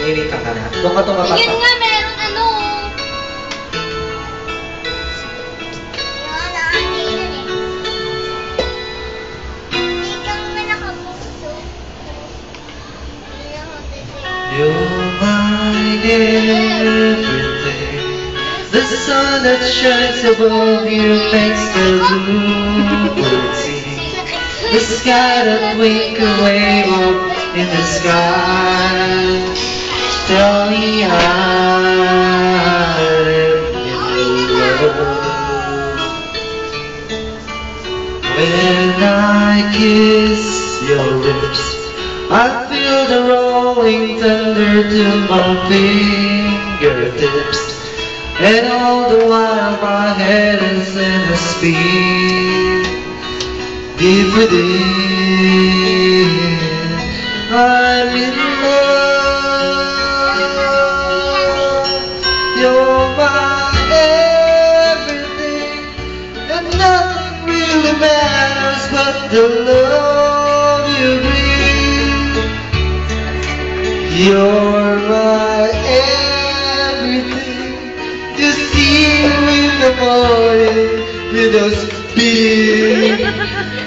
Irita ka na. Doon ka tumapasok. Yun nga, meron ano. You're my everything. The sun that shines above you makes the bluebird sing. The sky that twinkle way up in the sky. Tell me I'm in love. When I kiss your lips, I feel the rolling thunder to my fingertips. And all the while my head is in a speed. Deep within, I'm in love. You're my everything, and nothing really matters but the love you bring. You're my everything. You see me in the morning with those big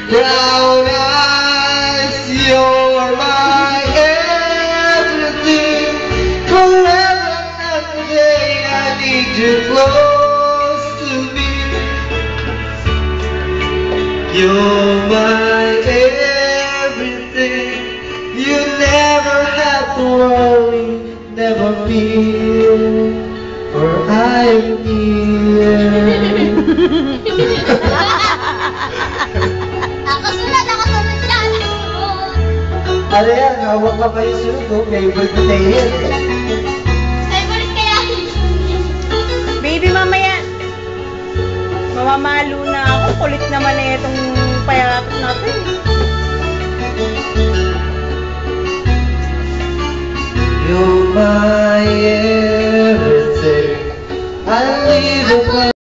brown eyes. You're my everything. Forever and a day I need you close to me. You're my everything. You never have to worry, never fear, for I am here. Nakasunod siya. Ano yan? Hawak ka pa yung sunod ko. Favorite na yan. Favorite kaya. Baby, mamaya. Mamamalo na ako. Kulit naman na itong payakap natin. You're my everything. I live a